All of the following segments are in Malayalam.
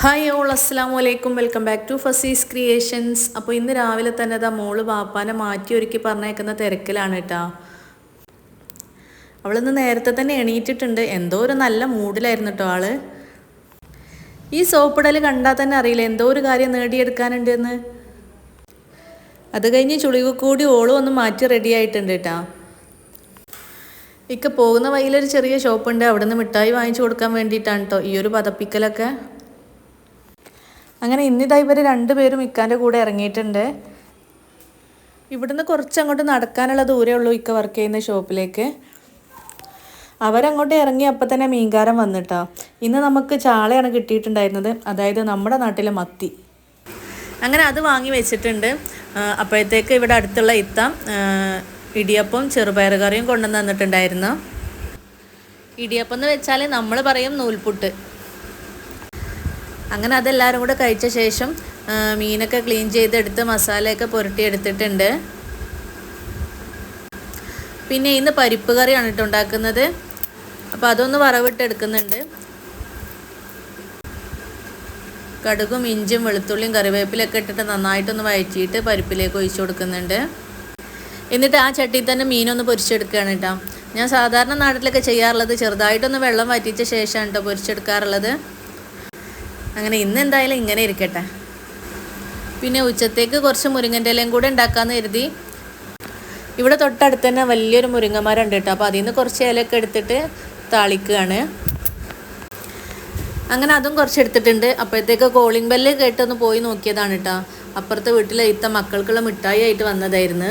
ഹായ് ഓൾ അസ്സാം വലൈക്കും welcome back to Fasees creations. അപ്പോൾ ഇന്ന് രാവിലെ തന്നെ അതാ മോള് വാപ്പാനെ മാറ്റി ഒരുക്കി പറഞ്ഞേക്കുന്ന തിരക്കിലാണ് കേട്ടോ. അവളിന്ന് നേരത്തെ തന്നെ എണീറ്റിട്ടുണ്ട്. എന്തോ ഒരു നല്ല മൂഡിലായിരുന്നു കേട്ടോ ആള്. ഈ സോപ്പിടൽ കണ്ടാൽ തന്നെ അറിയില്ല എന്തോ ഒരു കാര്യം നേടിയെടുക്കാനുണ്ടെന്ന്. അത് കഴിഞ്ഞ് ചുളിവ് കൂടി ഓളും ഒന്ന് മാറ്റി റെഡി ആയിട്ടുണ്ട് കേട്ടോ. ഇക്ക പോകുന്ന വഴിയിലൊരു ചെറിയ ഷോപ്പുണ്ട്, അവിടെ നിന്ന് മിഠായി വാങ്ങിച്ചു കൊടുക്കാൻ വേണ്ടിയിട്ടാണ് കേട്ടോ ഈ ഒരു പതപ്പിക്കലൊക്കെ. അങ്ങനെ ഇന്നിതാ ഇവർ രണ്ടുപേരും ഇക്കാൻ്റെ കൂടെ ഇറങ്ങിയിട്ടുണ്ട്. ഇവിടുന്ന് കുറച്ചങ്ങോട്ട് നടക്കാനുള്ള ദൂരമേ ഉള്ളൂ ഇക്ക വർക്ക് ചെയ്യുന്ന ഷോപ്പിലേക്ക്. അവരങ്ങോട്ട് ഇറങ്ങി അപ്പം തന്നെ മീൻകാരൻ വന്നിട്ടാ. ഇന്ന് നമുക്ക് ചാളയാണ് കിട്ടിയിട്ടുണ്ടായിരുന്നത്, അതായത് നമ്മുടെ നാട്ടിലെ മത്തി. അങ്ങനെ അത് വാങ്ങി വെച്ചിട്ടുണ്ട്. അപ്പോഴത്തേക്ക് ഇവിടെ അടുത്തുള്ള ഇത്ത ഇടിയപ്പം ചെറുപയർ കറിയും കൊണ്ടുവന്ന് തന്നിട്ടുണ്ടായിരുന്നു. ഇടിയപ്പം എന്ന് വെച്ചാൽ നമ്മൾ പറയും നൂൽപുട്ട്. അങ്ങനെ അതെല്ലാവരും കൂടെ കഴിച്ച ശേഷം മീനൊക്കെ ക്ലീൻ ചെയ്തെടുത്ത് മസാലയൊക്കെ പുരട്ടിയെടുത്തിട്ടുണ്ട്. പിന്നെ ഇന്ന് പരിപ്പ് കറിയാണ് കേട്ടോ ഉണ്ടാക്കുന്നത്. അപ്പോൾ അതൊന്ന് വറവിട്ടെടുക്കുന്നുണ്ട്. കടുകും ഇഞ്ചും വെളുത്തുള്ളിയും കറിവേപ്പിലൊക്കെ ഇട്ടിട്ട് നന്നായിട്ടൊന്ന് വഴറ്റിയിട്ട് പരിപ്പിലേക്ക് ഒഴിച്ചു കൊടുക്കുന്നുണ്ട്. എന്നിട്ട് ആ ചട്ടിയിൽ തന്നെ മീനൊന്ന് പൊരിച്ചെടുക്കുകയാണ് കേട്ടോ. ഞാൻ സാധാരണ നാട്ടിലൊക്കെ ചെയ്യാറുള്ളത് ചെറുതായിട്ടൊന്ന് വെള്ളം വറ്റിച്ച ശേഷമാണ് കേട്ടോ പൊരിച്ചെടുക്കാറുള്ളത്. അങ്ങനെ ഇന്ന് എന്തായാലും ഇങ്ങനെ ഇരിക്കട്ടെ. പിന്നെ ഉച്ചത്തേക്ക് കുറച്ച് മുരിങ്ങൻ്റെ ഇലയും കൂടെ ഉണ്ടാക്കാമെന്ന് കരുതി. ഇവിടെ തൊട്ടടുത്ത് തന്നെ വലിയൊരു മുരിങ്ങമരം കേട്ടോ. അപ്പോൾ അതിൽ നിന്ന് കുറച്ച് ഇലയൊക്കെ എടുത്തിട്ട് താളിക്കുകയാണ്. അങ്ങനെ അതും കുറച്ച് എടുത്തിട്ടുണ്ട്. അപ്പോഴത്തേക്ക് കോളിംഗ് ബെല്ല് കേട്ടൊന്ന് പോയി നോക്കിയതാണ് കേട്ടോ. അപ്പുറത്തെ വീട്ടിലെ ഇത്ത മക്കൾക്കുള്ള മിഠായി ആയിട്ട് വന്നതായിരുന്നു.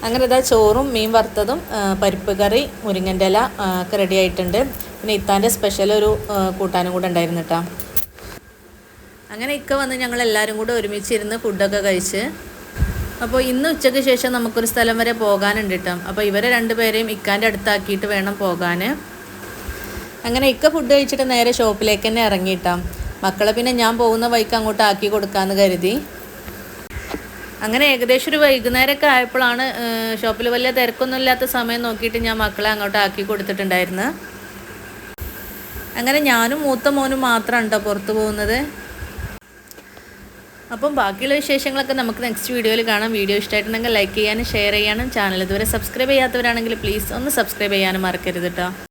അങ്ങനെ ഇതാ ചോറും മീൻ വറുത്തതും പരിപ്പ് കറി മുരിങ്ങൻ്റെ ഇല ഒക്കെ റെഡി ആയിട്ടുണ്ട്. പിന്നെ ഇത്താൻ്റെ സ്പെഷ്യൽ ഒരു കൂട്ടാനും കൂടെ ഉണ്ടായിരുന്നു കേട്ടോ. അങ്ങനെ ഇക്ക വന്ന് ഞങ്ങളെല്ലാവരും കൂടെ ഒരുമിച്ചിരുന്ന് ഫുഡൊക്കെ കഴിച്ച്. അപ്പോൾ ഇന്ന് ഉച്ചയ്ക്ക് ശേഷം നമുക്കൊരു സ്ഥലം വരെ പോകാനുണ്ട് കേട്ടോ. അപ്പോൾ ഇവരെ രണ്ടുപേരെയും ഇക്കാൻ്റെ അടുത്താക്കിയിട്ട് വേണം പോകാൻ. അങ്ങനെ ഇക്ക ഫുഡ് കഴിച്ചിട്ട് നേരെ ഷോപ്പിലേക്ക് തന്നെ ഇറങ്ങിയിട്ടാം. മക്കളെ പിന്നെ ഞാൻ പോകുന്ന വഴിക്ക് അങ്ങോട്ട് ആക്കി കൊടുക്കാമെന്ന് കരുതി. അങ്ങനെ ഏകദേശം ഒരു വൈകുന്നേരമൊക്കെ ആയപ്പോഴാണ് ഷോപ്പിൽ വലിയ തിരക്കൊന്നും ഇല്ലാത്ത സമയം നോക്കിയിട്ട് ഞാൻ മക്കളെ അങ്ങോട്ട് ആക്കി കൊടുത്തിട്ടുണ്ടായിരുന്നു. അങ്ങനെ ഞാനും മൂത്ത മോനും മാത്രമാണ് കേട്ടോ പുറത്ത് പോകുന്നത്. അപ്പം ബാക്കിയുള്ള വിശേഷങ്ങളൊക്കെ നമുക്ക് നെക്സ്റ്റ് വീഡിയോയിൽ കാണാം. വീഡിയോ ഇഷ്ടമായിട്ടുണ്ടെങ്കിൽ ലൈക്ക് ചെയ്യാനും ഷെയർ ചെയ്യാനും ചാനൽ ഇതുവരെ സബ്സ്ക്രൈബ് ചെയ്യാത്തവരാണെങ്കിൽ പ്ലീസ് ഒന്ന് സബ്സ്ക്രൈബ് ചെയ്യാനും മറക്കരുത് കേട്ടോ.